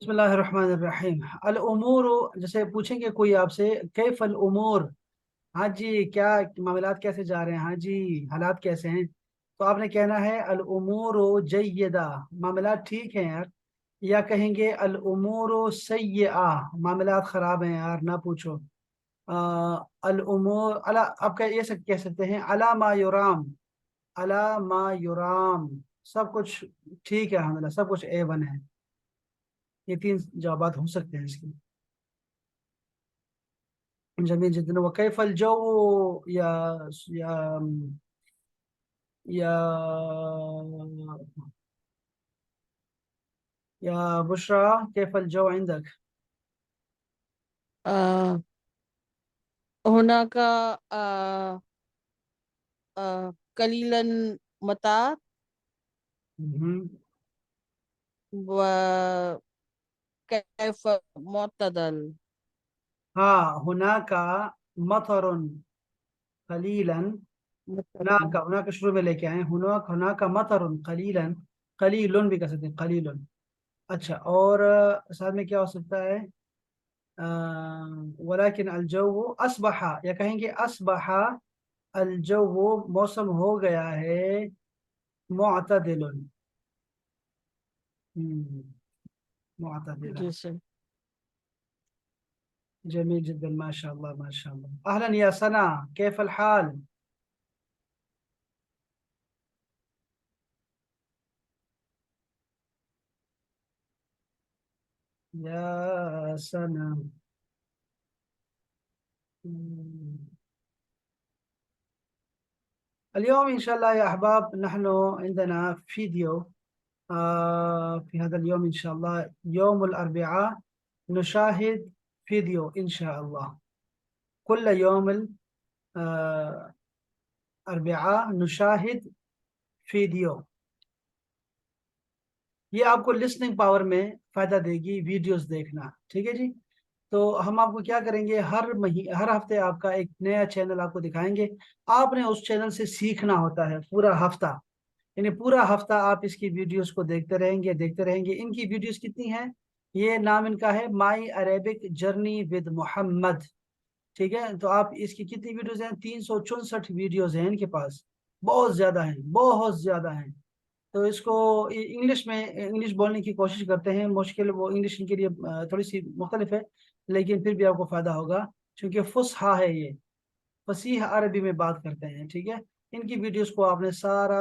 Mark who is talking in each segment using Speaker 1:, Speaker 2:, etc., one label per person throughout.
Speaker 1: बिस्मिल्लाहिर्रहमानिर्रहीम। अल उमूर, जैसे पूछेंगे कोई आपसे, कैफ अल उमूर, हाँ जी क्या मामलात कैसे जा रहे हैं, हाँ जी हालात कैसे हैं, तो आपने कहना है अल उमूर जय्यदा, मामलात ठीक हैं यार। या कहेंगे अल उमूर सय्यआ, मामलात खराब हैं यार ना पूछो। अल उमूर अला, आप कह सकते हैं अला मा युराम, अला मा युराम, सब कुछ ठीक है अल्हम्दुलिल्लाह, सब कुछ ए वन है। ये तीन जवाबात हो सकते हैं इसके। جميل جدا. وكيف الجو يا يا يا بشرى، كيف الجو عندك؟
Speaker 2: آه هناك آه قليلا مطر
Speaker 1: مهم.
Speaker 2: وكيف معتدل.
Speaker 1: ها هناك مطر قليلا.
Speaker 2: مطر.
Speaker 1: هناك شروع में लेके आए, هناك مطر قليلا. قليل भी कह सकते हैं, قليل. अच्छा, और साथ में क्या हो सकता है? ولكن الجو أصبح, या कहेंगे أصبح الجو, मौसम हो गया है معتدل. معتدلا.
Speaker 2: جی سر.
Speaker 1: جميل جدا، ما شاء الله ما شاء الله. أهلا يا سنة، كيف الحال؟ يا سنة. اليوم إن شاء الله يا أحباب نحن عندنا فيديو. في هذا اليوم إن شاء الله يوم الأربعاء نشاهد فيديو إن شاء الله. كل يوم الأربعاء نشاهد فيديو. ये आपको लिसनिंग पावर में फायदा देगी वीडियोस देखना, ठीक है जी। तो हम आपको क्या करेंगे, हर हफ्ते आपका एक नया चैनल आपको दिखाएंगे। आपने उस चैनल से सीखना होता है पूरा हफ्ता, यानी पूरा हफ्ता आप इसकी वीडियोस को देखते रहेंगे। इनकी वीडियोस कितनी हैं? ये नाम इनका है माई अरेबिक जर्नी विद मोहम्मद, ठीक है। तो आप इसकी कितनी वीडियोस हैं? 364 वीडियोस हैं इनके पास। बहुत ज्यादा हैं, बहुत ज्यादा हैं। तो इसको इंग्लिश में, इंग्लिश बोलने की कोशिश करते हैं, मुश्किल वो इंग्लिश इनके लिए थोड़ी सी मुख्तलिफ है, लेकिन फिर भी आपको फायदा होगा क्योंकि फुसहा है ये, फसीह अरबी में बात करते हैं, ठीक है। इनकी वीडियोस को आपने सारा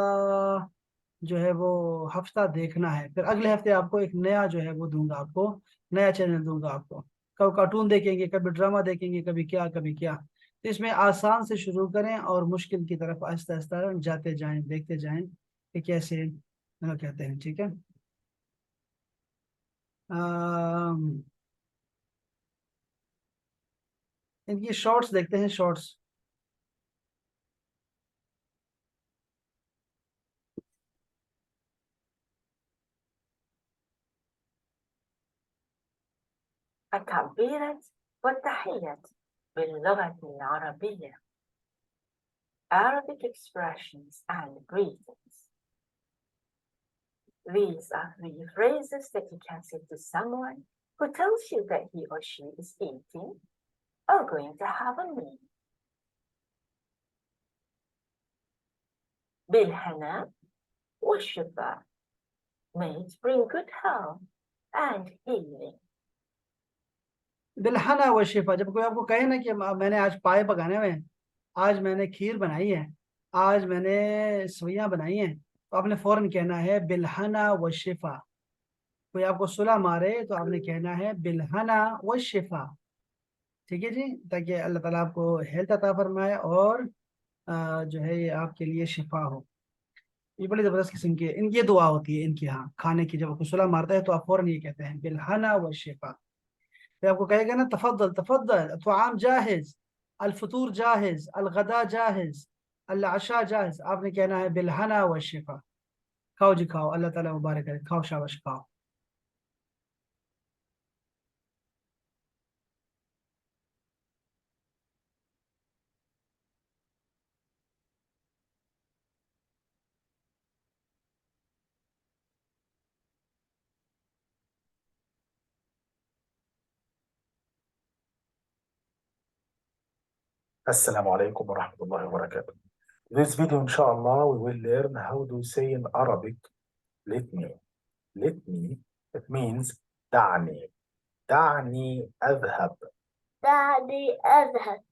Speaker 1: जो है वो हफ्ता देखना है, फिर अगले हफ्ते आपको एक नया जो है वो दूंगा आपको, नया चैनल दूंगा आपको। कभी कार्टून देखेंगे, कभी ड्रामा देखेंगे, कभी क्या कभी क्या। तो इसमें आसान से शुरू करें और मुश्किल की तरफ आहिस्ता आहिस्ता जाते जाएं, देखते जाएं कि कैसे कहते हैं, ठीक है। अम, इनकी शॉर्ट्स देखते हैं, shorts.
Speaker 3: التعبيرات والتحيات باللغة العربية. Arabic expressions and greetings. These are three phrases that you can say to someone who tells you that he or she is eating or going to have a meal. بالهنا والشفاء. May it bring good health and healing.
Speaker 1: बिलहना व शिफा, जब कोई आपको कहे ना कि मैंने आज पाए पकाने हुए हैं, आज मैंने खीर बनाई है, आज मैंने सवैयां बनाई हैं, तो आपने फौरन कहना है बिलहना व शिफा। कोई आपको सुला मारे तो आपने कहना है बिलहना व शिफा, ठीक है जी, ताकि अल्लाह ताला आपको हेल्थ अता फरमाए और जो है ये आपके लिए शिफा हो। ये बड़ी जबरदस्त किस्म की इनकी ये दुआ होती है इनकी, हाँ, खाने की जब आपको सुला मारता है तो आप फौरन ये कहते हैं बिलहना व शिफा। फिर आपको कहेगा ना तफद्दल तफद्दल तुआम जाहिज, अल फतूर जाहिज, अल गदा जाहिज, अल अशा जाहिज, आपने कहना है बिलहना व शिफा। खाओ जी खाओ, अल्लाह ताला मुबारक करे, खाओ शाबाश खाओ।
Speaker 4: Assalamu alaikum wa rahmatullahi wa barakatuh. This video, inshallah, we will learn how to say in Arabic, let me. Let me, it means دعني. دعني أذهب.
Speaker 3: دعني أذهب.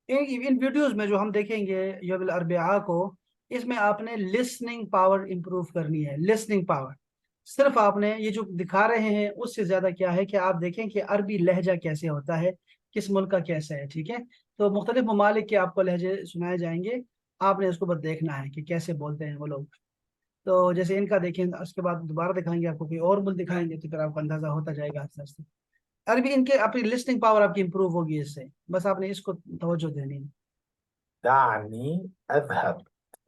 Speaker 1: इन वीडियोस में जो हम देखेंगे यौम अरबिया को, इसमें आपने लिसनिंग पावर इंप्रूव करनी है। लिसनिंग पावर सिर्फ आपने ये जो दिखा रहे हैं उससे ज्यादा क्या है कि आप देखें कि अरबी लहजा कैसे होता है, किस मुल्क का कैसा है। ठीक है, तो मुख्तलिफ ममालिक के आपको लहजे सुनाए जाएंगे, आपने उसको बस देखना है कि कैसे बोलते हैं वो लोग। तो जैसे इनका देखें, उसके बाद दोबारा दिखाएंगे आपको, कोई और मुल्क दिखाएंगे, तो फिर आपको अंदाजा होता जाएगा आस्ते आस्ते। अरबी इनके अपनी लिसनिंग पावर आपकी इंप्रूव होगी इससे, बस आपने इसको तवज्जो देनी है।
Speaker 4: دعني أذهب.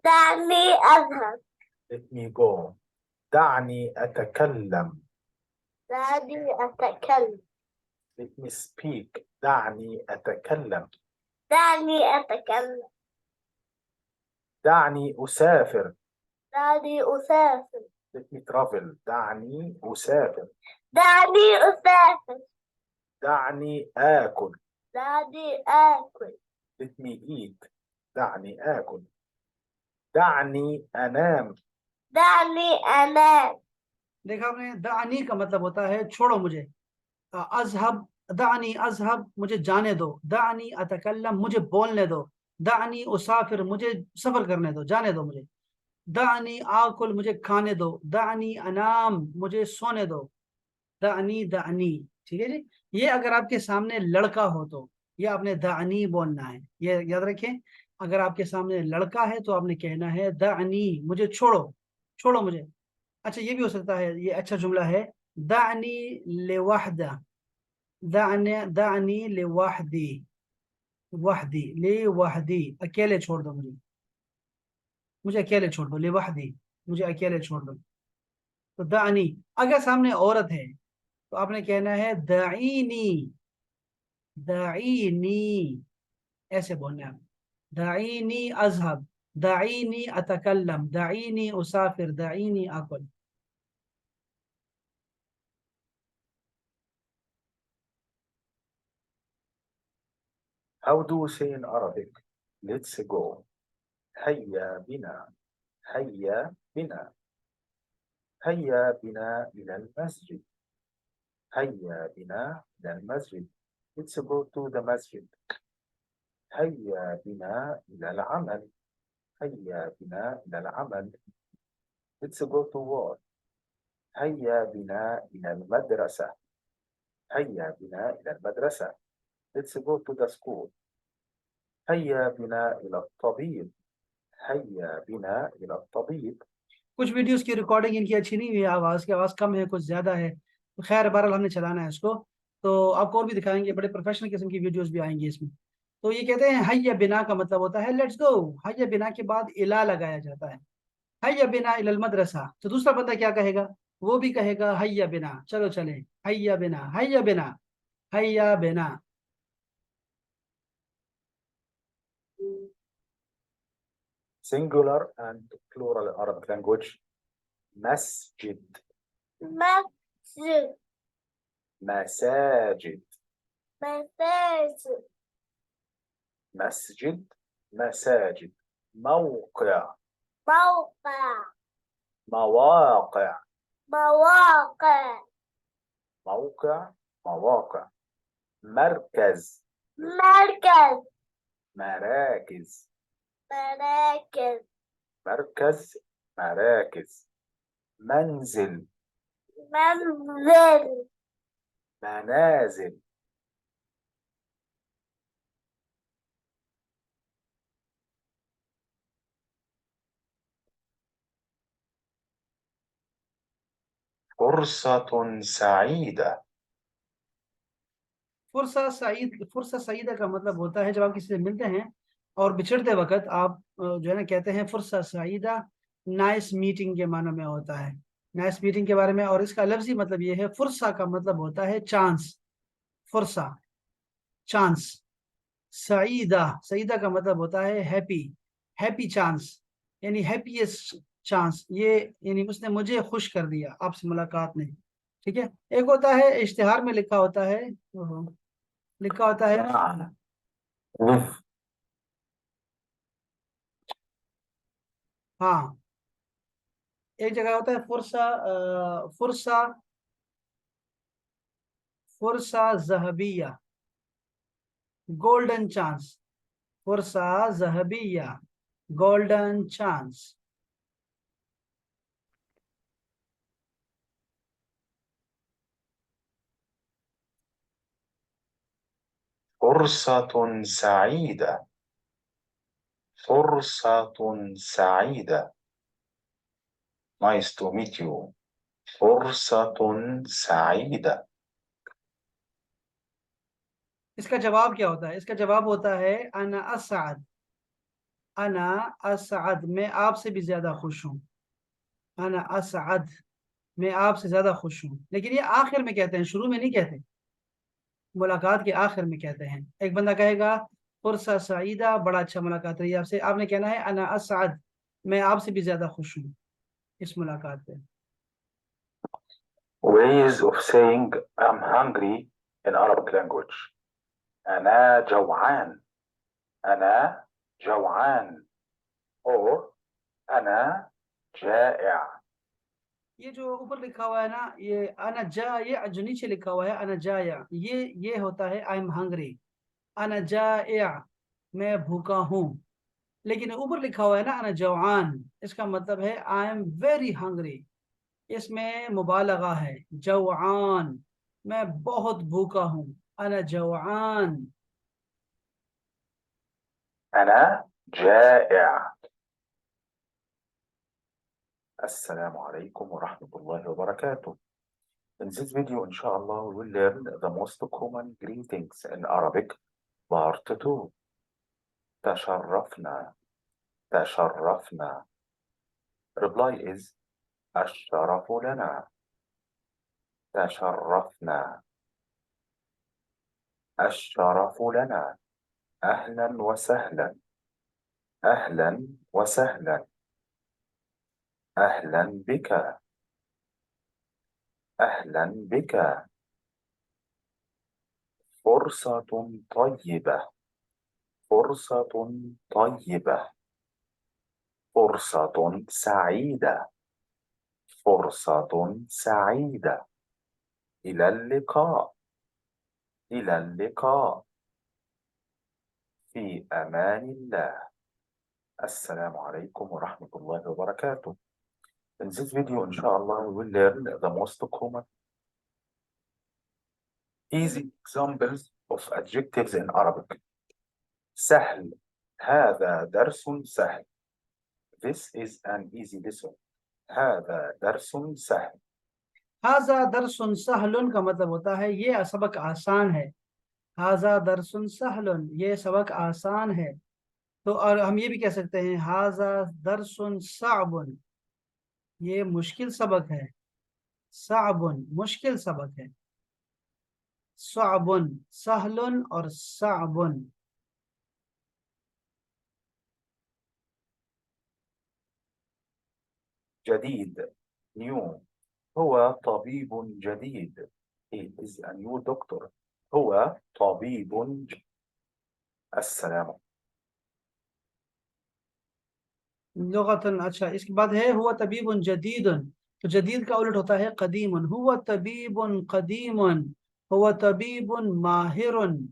Speaker 3: دعني أذهب.
Speaker 4: Let me go. دعني أتكلم.
Speaker 3: دعني أتكلم.
Speaker 4: Let me speak. دعني أتكلم.
Speaker 3: دعني أتكلم.
Speaker 4: دعني أسافر.
Speaker 3: دعني أسافر.
Speaker 4: Let me travel. دعني أسافر.
Speaker 3: دعني أسافر.
Speaker 4: دعني آكل.
Speaker 3: دعني آكل.
Speaker 4: Let me eat. دعني آكل. دعني أنام.
Speaker 3: دعني أنام.
Speaker 1: देखा आपने, दानी का मतलब होता है छोड़ो मुझे। अजहब, दानी अजहब, मुझे जाने दो। दानी अतकल्लम, मुझे बोलने दो। दानी उसाफिर, मुझे सफर करने दो, जाने दो मुझे। दानी आकुल, मुझे खाने दो। दानी अनाम, मुझे सोने दो। दानी दानी, ठीक है जी। ये अगर आपके सामने लड़का हो तो ये आपने दानी बोलना है, ये याद रखें। अगर आपके सामने लड़का है तो आपने कहना है दानी, मुझे छोड़ो, छोड़ो मुझे। अच्छा, ये भी हो सकता है, ये अच्छा जुमला है, दानी लिवाहदा, दानी दानी लिवाहदी, वाहदी लिवाहदी, अकेले छोड़ दो मुझे, मुझे अकेले छोड़ दो। लिवाहदी, मुझे अकेले छोड़ दो। तो दानी, अगर सामने औरत है तो आपने कहना है दाईनी, दाईनी, ऐसे बोलना है। दाईनी अजहब, दाईनी अतकल्लम, दाईनी उसाफिर, दाईनी आकुल।
Speaker 4: How do we say in Arabic? Let's go. هيا بنا. هيا بنا. هيا بنا إلى المسجد. هيا بنا إلى المسجد. Let's go to the masjid. هيا بنا إلى العمل. هيا بنا إلى العمل. Let's go to work. هيا بنا إلى المدرسة. هيا بنا إلى المدرسة. Let's go to the school. هيا بنا إلى الطبيب. هيا بنا إلى الطبيب.
Speaker 1: कुछ वीडियोस की रिकॉर्डिंग इनकी अच्छी नहीं हुई है, आवाज़ की आवाज़ कम है, कुछ ज़्यादा है, तो खैर बहरहाल हमने चलाना है इसको। तो आपको और भी दिखाएंगे, बड़े प्रोफेशनल किस्म की वीडियोस भी आएंगी इसमें। तो ये कहते हैं हय्या बिना का मतलब होता है लेट्स गो। हय्या बिना के बाद इला लगाया जाता है, हय्या बिना इलल मदरसा। तो दूसरा बंदा क्या कहेगा, वो भी कहेगा हय्या बिना, चलो चले, हय्या बिना, हय्या बिना, हय्या बिना।
Speaker 4: Singular and plural Arabic language. مسجد.
Speaker 3: مسجد.
Speaker 4: مساجد.
Speaker 3: مساجد.
Speaker 4: مسجد. مساجد. موقع.
Speaker 3: موقع.
Speaker 4: مواقع.
Speaker 3: مواقع.
Speaker 4: موقع. مواقع. مركز.
Speaker 3: مركز.
Speaker 4: مراكز.
Speaker 3: مراكز.
Speaker 4: مركز. مراكز. منزل.
Speaker 3: منزل.
Speaker 4: منازل. فرصة سعيدة.
Speaker 1: फुर्सा सईद, फुर्सा सईदा का मतलब होता है जब आप किसी से मिलते हैं और बिछड़ते वक्त आप जो है ना कहते हैं फुर्सा सईदा, नाइस मीटिंग के मानो में होता है, नाइस मीटिंग के बारे में। और इसका लफ्जी मतलब ये है, फुर्सा का मतलब होता है चांस, फुर्सा चांस। सईदा, सईदा का मतलब होता है हैप्पी, हैप्पी चांस, यानी हैप्पीएस्ट चांस। ये यानी उसने मुझे खुश कर दिया आपसे मुलाकात ने। ठीक है, एक होता है इश्तिहार में लिखा होता है, लिखा होता है
Speaker 4: نعم.
Speaker 1: हाँ, एक जगह होता है फुर्सा, फुर्सा, फुर्सा ज़हबिया, गोल्डन चांस, फुर्सा ज़हबिया, गोल्डन चांस।
Speaker 4: فرصة سعيدة. فرصة سعيدة. Nice to meet you. فرصة سعيدة.
Speaker 1: इसका जवाब क्या होता है? इसका जवाब होता है अना असअद, अना असअद, मैं आपसे भी ज्यादा खुश हूँ। अना असअद, मैं आपसे ज्यादा खुश हूँ। लेकिन ये आखिर में कहते हैं, शुरू में नहीं कहते, मुलाकात के आखिर में कहते हैं। एक बंदा कहेगा फुर्सा सईदा, बड़ा अच्छा मुलाकात रही आपसे, आपने कहना है अना असअद, मैं आपसे भी ज्यादा खुश हूँ इस मुलाकात पे।
Speaker 4: Ways of saying I'm hungry in Arabic language. أنا جوعان. أنا جوعان. or أنا جائع.
Speaker 1: ये जो ऊपर लिखा हुआ है ना, ये अना जा, ये जो नीचे लिखा हुआ है अना जाया, ये होता है आई एम हंग्री। अना जाया, मैं भूखा हूँ। लेकिन ऊपर लिखा हुआ है ना अना जवान, इसका मतलब है आई एम वेरी हंग्री। इसमें मुबालगा है, जवान, मैं बहुत भूखा हूँ। अना जवान।
Speaker 4: أنا جائع. السلام عليكم ورحمة الله وبركاته. In this video, inshallah, we will learn the most common greetings in Arabic, part 2. تشرفنا. تشرفنا. Reply is الشرف لنا. تشرفنا. الشرف لنا. أهلا وسهلا. أهلا وسهلا. أهلا بك. أهلا بك. فرصة طيبة. فرصة طيبة. فرصة سعيدة. فرصة سعيدة. إلى اللقاء. إلى اللقاء. في أمان الله. السلام عليكم ورحمة الله وبركاته. In this video, inshallah, we will learn the most common easy examples of adjectives in Arabic. سهل. هذا درس سهل. This is an easy lesson. هذا درس سهل.
Speaker 1: हाजा दरसुन सहलुन का मतलब होता है ये सबक आसान है। हाजा दरसुन सहलुन, ये सबक आसान है। तो और हम ये भी कह सकते हैं हाजा दरसुन साबुन, ये मुश्किल सबक है। साबुन, मुश्किल सबक है। साबुन, सहलुन और साबुन।
Speaker 4: جديد. new. هو طبيب جديد. He is a new doctor. هو طبيب السلام.
Speaker 1: लुगतन, अच्छा इसके बाद है हुआ तबीबुन जदीदुन, तो जदीद का उलट होता है कदीमुन। हुआ तबीबुन कदीमुन, हुआ तबीबुन माहिरुन।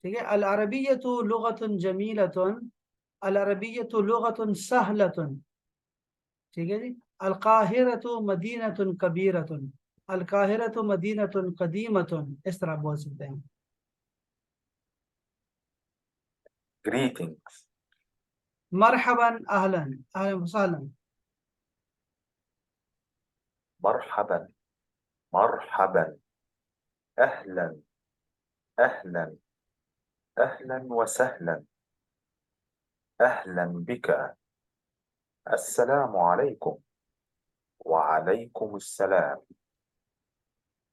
Speaker 1: ठीक है। अल अरबियतु लुगतुन जमीलतुन, अल अरबियतु लुगतुन सहलतुन। ठीक है जी। अल काहिरतु मदीनतुन कबीरतुन, अल काहिरतु मदीनतुन कदीमतुन, इस तरह बोल सकते हैं।
Speaker 4: greetings.
Speaker 1: मरहबन अहलन, अहलन वसहलन।
Speaker 4: مرحبا. مرحبا. أهلا. أهلا. أهلا وسهلا. أهلا بك. السلام عليكم. وعليكم السلام.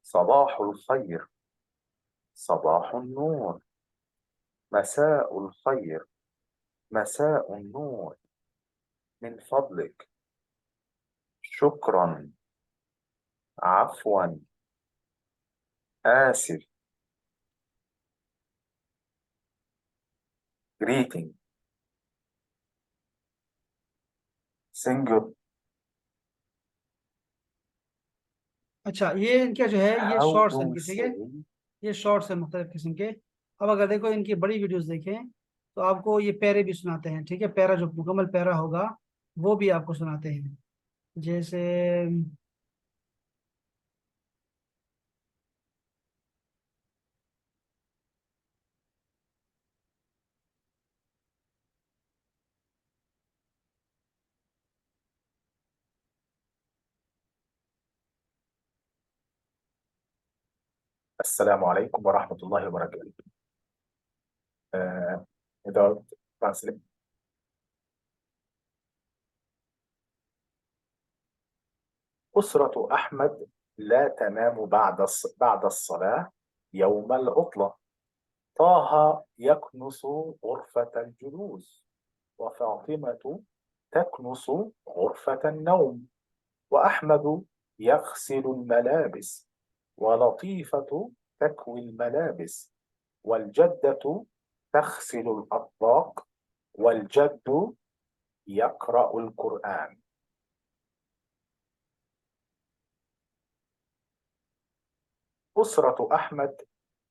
Speaker 4: صباح الخير. صباح النور. مساء الخير. مساء النور. من فضلك. شكرا. عفوا. آسف. greeting. singular.
Speaker 1: अच्छा, ये इनका जो है ये
Speaker 4: How
Speaker 1: शॉर्ट्स
Speaker 4: do
Speaker 1: हैं
Speaker 4: we
Speaker 1: इनके, ठीक है,
Speaker 4: say
Speaker 1: ये शॉर्ट्स हैं मुख्तलिफ किस्म के। अब अगर देखो इनकी बड़ी वीडियोस देखें तो आपको ये पैरे भी सुनाते हैं, ठीक है, पैरा जो मुकम्मल पैरा होगा वो भी आपको सुनाते हैं। जैसे
Speaker 4: السلام عليكم ورحمة الله وبركاته. إدارة translate. أسرة أحمد لا تنام بعد الصلاة يوم العطلة. طه يكنس غرفة الجلوس، وفاطمة تكنس غرفة النوم، وأحمد يغسل الملابس، ولطيفة تكوي الملابس، والجدة تغسل الأطباق، والجد يقرأ القرآن. أسرة أحمد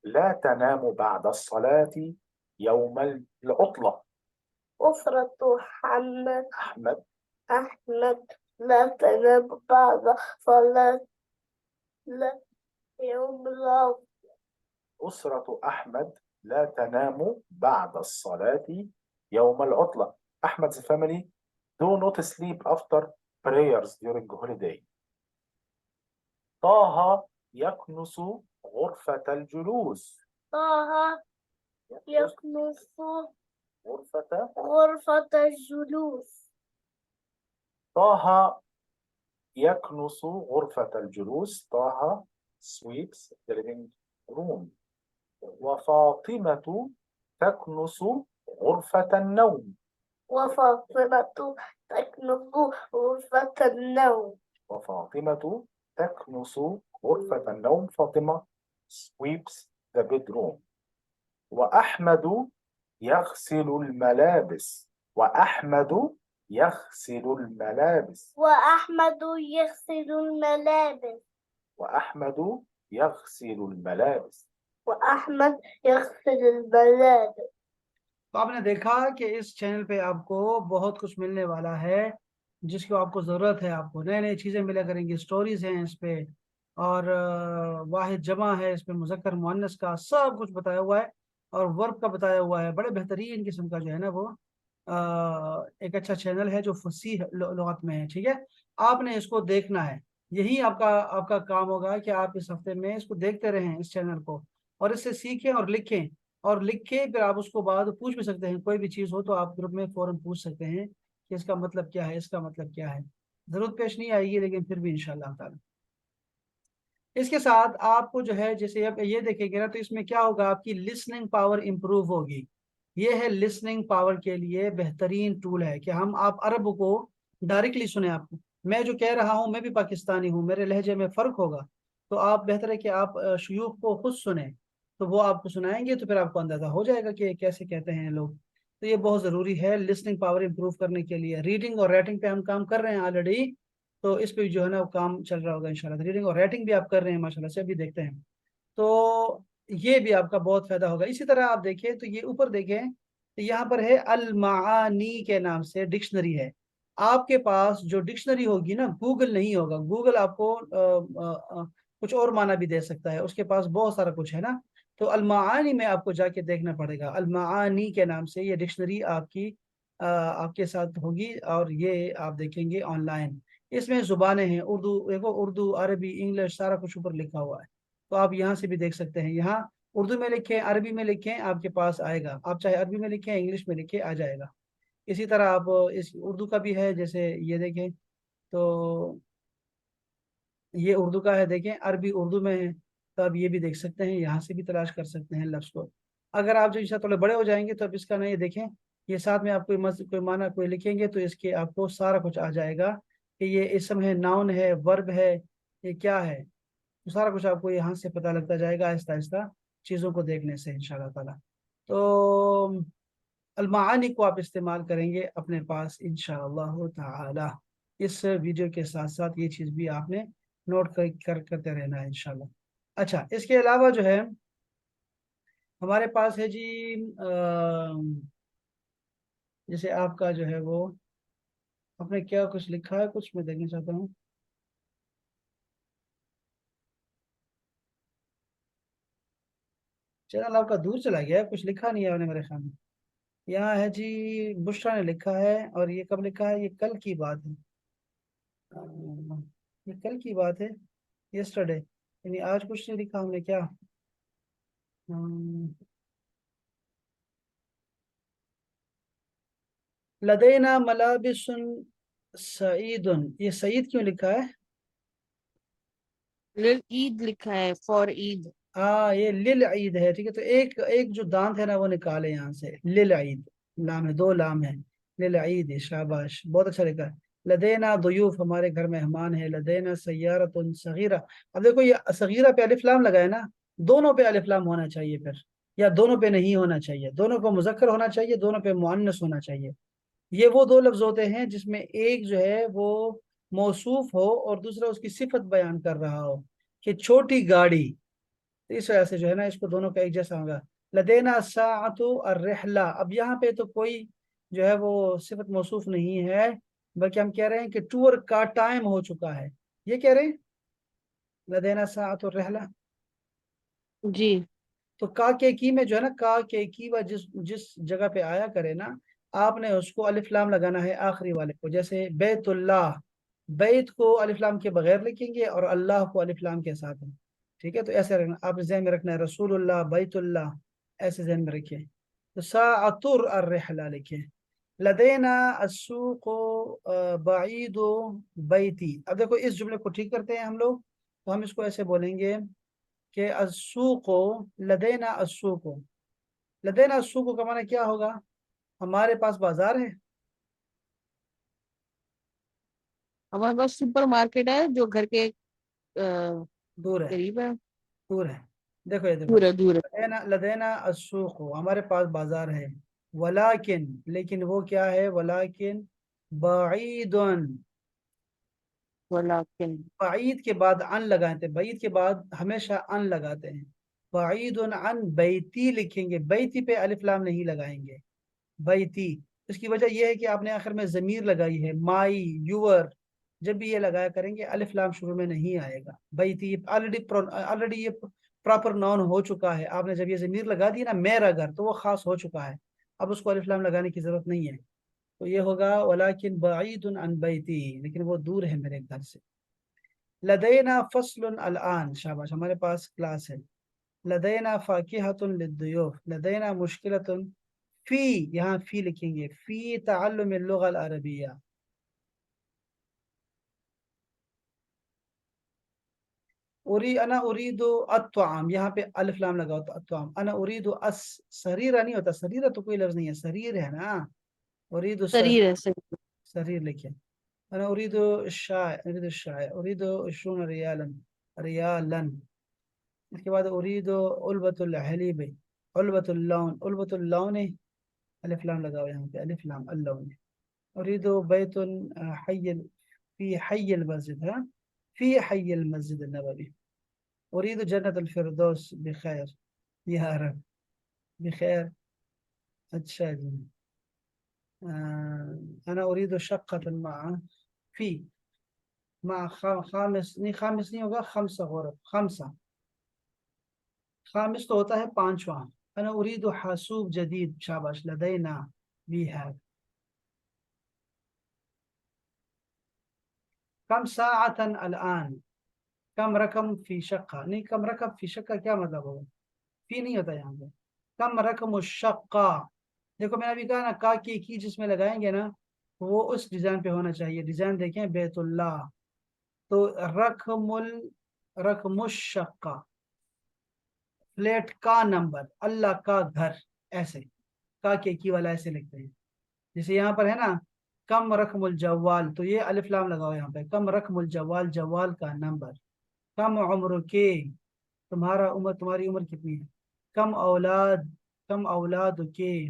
Speaker 4: لا تنام بعد الصلاة يوم العطلة.
Speaker 5: أسرة
Speaker 4: أحمد
Speaker 5: أحمد لا تنام بعد صلاة يوم العطلة.
Speaker 4: أسرة أحمد لا تنام بعد الصلاة يوم العطلة. Ahmed's family do not sleep after prayers during holiday. Taha يكنس غرفة الجلوس.
Speaker 5: Taha يكنس
Speaker 4: غرفة
Speaker 5: الجلوس.
Speaker 4: Taha يكنس غرفة الجلوس. Taha sweeps the living room. وفاطمة تكنس غرفة النوم.
Speaker 5: وفاطمة تكنس غرفة النوم.
Speaker 4: وفاطمة تكنس غرفة النوم. Fatima sweeps the bedroom. وأحمد يغسل الملابس. وأحمد يغسل الملابس.
Speaker 5: وأحمد يغسل الملابس.
Speaker 4: وأحمد يغسل الملابس.
Speaker 5: وأحمد يغسل الملابس.
Speaker 1: तो आपने देखा कि इस चैनल पे आपको बहुत कुछ मिलने वाला है जिसकी आपको ज़रूरत है। आपको नई नई चीज़ें मिला करेंगी, स्टोरीज हैं इस पे, और वाहिद जमा है इस पे, मुज़क्कर मुअन्नस का सब कुछ बताया हुआ है, और वर्ब का बताया हुआ है। बड़े बेहतरीन किस्म का जो है ना वो एक अच्छा चैनल है जो फसीह लुगत में है, ठीक है। आपने इसको देखना है, यही आपका आपका काम होगा कि आप इस हफ्ते में इसको देखते रहें इस चैनल को, और इससे सीखें और लिखें, और लिख के फिर आप उसको बाद पूछ भी सकते हैं। कोई भी चीज़ हो तो आप ग्रुप में फौरन पूछ सकते हैं कि इसका मतलब क्या है, इसका मतलब क्या है। ज़रूरत पेश नहीं आएगी लेकिन फिर भी इंशाअल्लाह ताला। इसके साथ आपको जो है, जैसे अब ये देखेंगे ना तो इसमें क्या होगा, आपकी लिसनिंग पावर इंप्रूव होगी। ये है लिसनिंग पावर के लिए बेहतरीन टूल है कि आप अरब को डायरेक्टली सुने। आपको मैं जो कह रहा हूँ, मैं भी पाकिस्तानी हूँ, मेरे लहजे में फ़र्क होगा, तो आप बेहतर है कि आप शयूख को खुद सुने, तो वो आपको सुनाएंगे तो फिर आपको अंदाज़ा हो जाएगा कि कैसे कहते हैं लोग। तो ये बहुत ज़रूरी है लिसनिंग पावर इंप्रूव करने के लिए। रीडिंग और राइटिंग पे हम काम कर रहे हैं ऑलरेडी, तो इस पे जो है ना वो काम चल रहा होगा इंशाल्लाह। रीडिंग और राइटिंग भी आप कर रहे हैं माशाल्लाह से, अभी देखते हैं। तो ये भी आपका बहुत फायदा होगा। इसी तरह आप देखें तो ये ऊपर देखें तो यहाँ पर है अल मानी के नाम से डिक्शनरी है। आपके पास जो डिक्शनरी होगी ना, गूगल नहीं होगा। गूगल आपको कुछ और माना भी दे सकता है, उसके पास बहुत सारा कुछ है ना। तो अल मानी में आपको जाके देखना पड़ेगा। अल मानी के नाम से ये डिक्शनरी आपके साथ होगी, और ये आप देखेंगे ऑनलाइन। इसमें जुबानें हैं, उर्दू देखो, उर्दू, अरबी, इंग्लिश, सारा कुछ ऊपर लिखा हुआ है। तो आप यहाँ से भी देख सकते हैं। यहाँ उर्दू में लिखें, अरबी में लिखें, आपके पास आएगा। आप चाहे अरबी में लिखें, इंग्लिश में लिखें, आ जाएगा। इसी तरह आप इस उर्दू का भी है, जैसे ये देखें तो ये उर्दू का है, देखें अरबी उर्दू में है, तो आप ये भी देख सकते हैं, यहाँ से भी तलाश कर सकते हैं लफ्ज़ को। अगर आप जो इंशाअल्लाह थोड़े बड़े हो जाएंगे तो अब इसका ना ये देखें, ये साथ में आप कोई माना कोई लिखेंगे तो इसके आपको सारा कुछ आ जाएगा कि ये इसम है, नाउन है, वर्ब है, ये क्या है। तो सारा कुछ आपको यहाँ से पता लगता जाएगा आहिस्ता आहिस्ता चीज़ों को देखने से इंशाअल्लाह ताला। तो अलमानी को आप इस्तेमाल करेंगे अपने पास इंशाअल्लाह ताला। इस वीडियो के साथ साथ ये चीज़ भी आपने नोट करते रहना है इंशाल्लाह। अच्छा, इसके अलावा जो है हमारे पास है जी जैसे आपका जो है वो आपने क्या कुछ लिखा है, कुछ मैं देखना चाहता हूँ। चैनल आपका दूर चला गया है, कुछ लिखा नहीं है आपने मेरे सामने। यहाँ है जी, बुशरा ने लिखा है, और ये कब लिखा है, ये कल की बात है। ये कल की बात है, यस्टरडे, यानी आज कुछ नहीं लिखा हमने क्या। लदेना मलाबिसुन सईदुन, ये सईद क्यों लिखा है?
Speaker 2: लिल ईद लिखा है, फॉर ईद।
Speaker 1: हाँ, ये लिल ईद है, ठीक है। तो एक एक जो दांत है ना वो निकाले यहाँ से, लिल ईद, लाम है, दो लाम है, लिल ईद, शाबाश, बहुत अच्छा लिखा है। लदेना दुयूफ, हमारे घर मेहमान है। लदेना सय्यारतुन सगीरा, अब देखो ये सगीरा पे अलिफ लाम लगा है ना, दोनों पे अलिफ लाम होना चाहिए फिर, या दोनों पे नहीं होना चाहिए, दोनों को मुजक्कर होना चाहिए, दोनों पे मुअन्नस होना चाहिए। ये वो दो लफ्ज होते हैं जिसमें एक जो है वो मौसूफ हो और दूसरा उसकी सिफत बयान कर रहा हो, कि छोटी गाड़ी। तो इस वजह से जो है ना इसको दोनों का एक जैसा होगा। लदेना साअतु अर्रहला, अब यहाँ पे तो कोई जो है वो सिफत मौसूफ नहीं है, बल्कि हम कह रहे हैं कि टूर का टाइम हो चुका है, ये कह रहे हैं लदेना साअतु अर्रहला।
Speaker 2: जी।
Speaker 1: तो का के की में जो है ना, का के की व जिस जिस जगह पे आया करे ना, आपने उसको अलिफ लाम लगाना है आखिरी वाले को। जैसे बैतुल्लाह, बैत को अलिफ लाम के बगैर लिखेंगे और अल्लाह को अलिफ लाम के साथ है, ठीक है। तो ऐसे रखना, आप जहन में रखना है, रसूलुल्लाह, बैतुल्लाह, ऐसे जहन में रखिए। तो साअतुर अर्रहला लिखे। लदेना अस्सूको बाईदो बैती, अब देखो इस जुमले को ठीक करते हैं हम लोग। तो हम इसको ऐसे बोलेंगे कि अस्सूको, लदेना अस्सूको, लदेना अस्सूको का माना क्या होगा? हमारे पास बाजार है।
Speaker 2: हमारे पास सुपर मार्केट है जो घर के
Speaker 1: दूर है,
Speaker 2: करीब है।
Speaker 1: दूर है। देखो ये देखो,
Speaker 2: दूर है, दूर है।
Speaker 1: लदेना लदेना अस्सूको, हमारे पास बाजार है। वलाकिन, लेकिन वो क्या है? वलाकिन बाईदुन,
Speaker 2: वलाकिन।
Speaker 1: बाईद के बाद अन लगाते हैं, बाईद के बाद हमेशा अन लगाते हैं। बाईदुन अन बैती लिखेंगे, बैती पे अलिफ लाम नहीं लगाएंगे, बैती। इसकी वजह यह है कि आपने आखिर में जमीर लगाई है, माई, यूअर, जब भी ये लगाया करेंगे अलिफ लाम शुरू में नहीं आएगा। बैती ऑलरेडी ये प्रॉपर नाउन हो चुका है, आपने जब ये जमीर लगा दी ना, मेरा घर, तो वो खास हो चुका है, अब उसको अलिफ लाम लगाने की जरूरत नहीं है। तो ये होगा वलाकिन बाईदुन अन बैती, लेकिन वो दूर है मेरे घर से। लदैना फस्लुन अलआन, शाबाश, हमारे पास क्लास है। लदैना फाकिहतुन लिद्दुयूफ, लदैना मुश्किलतुन फी, यहाँ फी लिखेंगे, फी तअल्लुम लुगा अरबिया। अना उरीदु अत्वाम, यहाँ पे अलिफ लाम लगाओ तो अत्वाम। अना उरीदु अस, सरीरा नहीं होता, सरीरा तो कोई लफ्ज नहीं है, शरीर है ना। उरीदु
Speaker 2: शरीर है, शरीर।
Speaker 1: शरीर लिखे। अना उरीदु शाय, उरीदु शाय, उरीदु 20 रियालन, रियालन। इसके बाद उरीदु उल्बतुल हलीब, उल्बतुल लौन, उल्बतुल लौन, अलिफ लाम लगाओ यहाँ पे, अलिफ लाम अल्लौन। उरीदु बैतुन हय्य, फी हय्य अल मस्जिद, हाँ, फी हय्य अल मस्जिद नबवी। उरीदु जन्नत अल फिरदौस बिखैर, या रब, बिखैर। अच्छा जी। अना उरीदु शक्कतन मा फी, मा खामिस नहीं, खामिस नहीं होगा, खमसा गौरव, खमसा, खामिस तो होता है पांचवा। अना उरीदु हासूब जदीद, शाबाश, लदैना, वी हैव। कम साअतन अलआन, कम रकम फी शक्का, नहीं, कम रकम फी शक्का क्या मतलब होगा? फी नहीं होता यहाँ पे। कम रकम शक्का, देखो मैंने अभी कहा ना, का की जिसमें लगाएंगे ना वो उस डिजाइन पे होना चाहिए। डिजाइन देखें, बैतुल्लाह, तो रकमुल, रकमुशक्का, फ्लैट का नंबर, अल्लाह का घर, ऐसे का की वाला ऐसे लिखते हैं। जैसे यहाँ पर है ना, कम रकमुल जवाल, तो ये अलिफ लाम लगाओ यहाँ पे, कम रकमुल जवाल, जवाल का नंबर। कम उम्र के, तुम्हारा उम्र, तुम्हारी उम्र कितनी है? कम औलाद, कम औलाद के,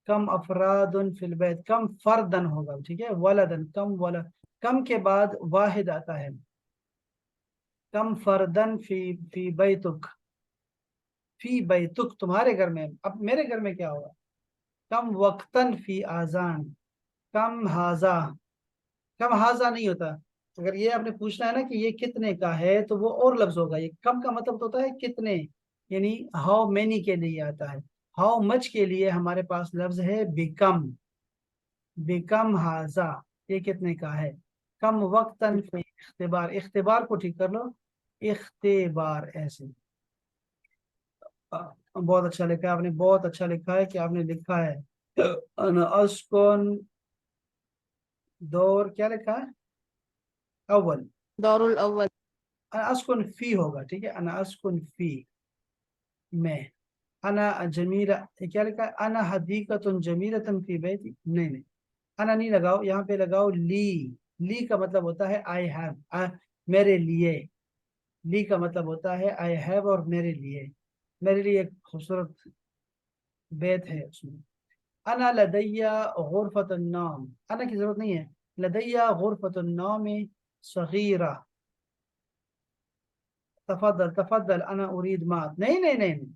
Speaker 1: कम अफरादुन फिल बैत, कम फर्दन होगा, ठीक है। वलदन, कम वलद, कम के बाद वाहिद आता है। कम फर्दन फी बैतुक, फी बैतुक तुम्हारे घर में। अब मेरे घर में क्या होगा? कम वक्तन फी आजान, कम हाजा, कम हाजा नहीं होता। अगर ये आपने पूछना है ना कि ये कितने का है, तो वो और लफ्ज होगा। ये कम का मतलब तो होता है कितने, यानी हाउ मेनी के लिए आता है। हाउ मच के लिए हमारे पास लफ्ज है बिकम, बिकम हाजा, ये कितने का है। कम वक्तन फी इख्तिबार, इख्तिबार को ठीक कर लो, इख्तिबार ऐसे। बहुत अच्छा लिखा है आपने, बहुत अच्छा लिखा है कि आपने लिखा है अना अस्कुन, दौर क्या लिखा है, अव्वल।
Speaker 2: दौरुल अव्वल।
Speaker 1: अना अस्कुन फी होगा, ठीक है। अना अस्कुन फी में। अना जमीला, ये क्या लिखा है, अना हदीकतुन जमीलतन फी बैती, नहीं नहीं, अना नहीं लगाओ, यहाँ पे लगाओ ली। ली का मतलब होता है आई हैव, मेरे लिए। ली का मतलब होता है आई हैव और मेरे लिए। मेरे लिए एक खूबसूरत बैत है उसमें। अना लदैया गुरफतुन नौम, अना की जरूरत नहीं है, लदैया गुरफतुन नौम सगीरा। तफद्दल तफद्दल, अना उरीद मात, नहीं नहीं नहीं नहीं,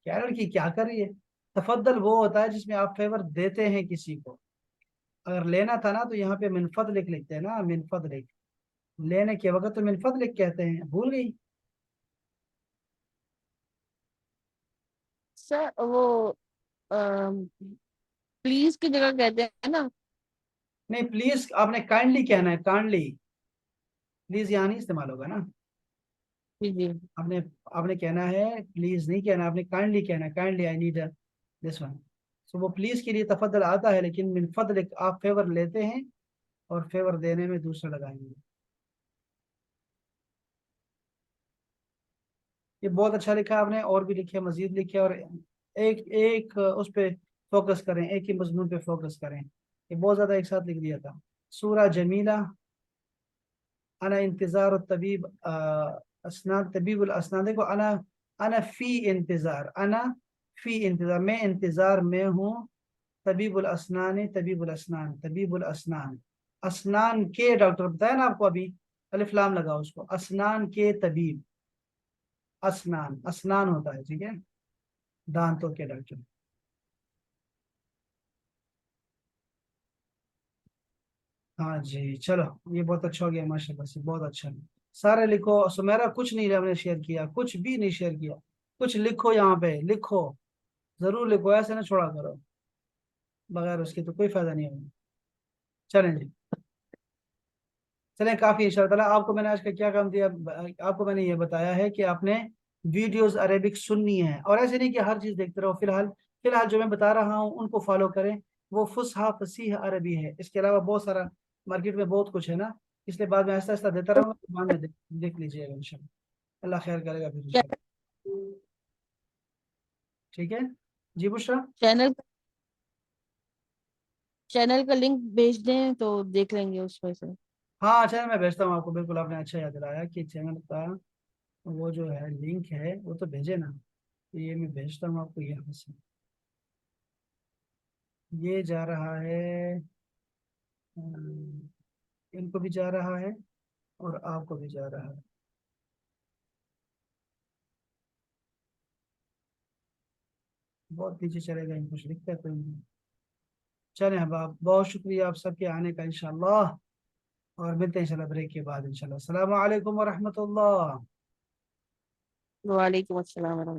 Speaker 1: क्या लड़की क्या कर रही है। तफद्दल वो होता है जिसमें आप फेवर देते हैं किसी को। अगर लेना था ना तो यहाँ पे मिन फदलिक लिखते हैं ना, मिन फदलिक। लेने के वक्त तो मिन फदलिक कहते हैं, भूल गई।
Speaker 2: सर वो प्लीज की जगह कहते हैं ना।
Speaker 1: नहीं, प्लीज आपने काइंडली कहना है, काइंडली। प्लीज यहाँ नहीं इस्तेमाल होगा ना।
Speaker 2: जी जी।
Speaker 1: आपने आपने कहना है, प्लीज नहीं कहना, आपने काइंडली कहना है, kindly I need this one. So वो प्लीज के लिए तफद्दल आता है, लेकिन मिन फदलिक आप फेवर लेते हैं और फेवर देने में दूसरा लगाएंगे। ये बहुत अच्छा लिखा आपने, और भी लिखे, मजीद लिखे, और एक एक उस पे फोकस करें, एक ही मजमून पे फोकस करें। ये बहुत ज्यादा एक साथ लिख दिया था। सूरा जमीला, अना इंतजार तबीब असनान, तबीबुल असनान, देखो अना फी इंतजार, अना फी इंतजार, मैं इंतजार में हूँ। तबीबुल असनान, तबीबुल असनान, तबीबुल असनान, असनान के डॉक्टर, बताया ना आपको अभी, अलिफ लाम लगा उसको, असनान के तबीब। असनान, असनान होता है, ठीक है, दांतों के डॉक्टर। हाँ जी, चलो ये बहुत अच्छा हो गया माशाल्लाह से, बहुत अच्छा। सारे लिखो, सुमेरा कुछ नहीं हमने शेयर किया, कुछ भी नहीं शेयर किया। कुछ लिखो, यहाँ पे लिखो, जरूर लिखो, ऐसे ना छोड़ा करो, बगैर उसके तो कोई फायदा नहीं होगा। चलें जी, चलें, काफी इंशाल्लाह ताला। आपको मैंने आज का क्या काम दिया, आपको मैंने ये बताया है कि आपने वीडियोस अरेबिक सुननी है, और ऐसे नहीं कि हर चीज देखते रहो। फिलहाल फिलहाल जो मैं बता रहा हूँ उनको फॉलो करें। वो फुसहा फसीह अरबी है, इसके अलावा बहुत सारा मार्केट में बहुत कुछ है ना, इसलिए बाद में आहिस्ता आहिस्ता देता रहूंगा, तो बाद में देख लीजिएगा इंशाल्लाह। अल्लाह खैर करेगा फिर इंशाल्लाह। ठीक है जी बुशरा।
Speaker 2: चैनल चैनल का लिंक भेज दें तो देख लेंगे उसमें से।
Speaker 1: हाँ चैनल मैं भेजता हूँ आपको, बिल्कुल आपने अच्छा याद दिलाया कि चैनल का वो जो है लिंक है वो तो भेजे ना, तो ये मैं भेजता हूँ आपको यहाँ से। ये जा रहा है, इनको भी जा रहा है और आपको भी जा रहा है। बहुत पीछे चलेगा, इन कुछ लिखता है कोई नहीं। चलें अब, बहुत शुक्रिया आप सबके आने का इंशाल्लाह, और मिलते हैं इंशाल्लाह ब्रेक के बाद इंशाल्लाह। अस्सलाम वालेकुम व रहमतुल्लाह।
Speaker 2: वालेकुम अस्सलाम।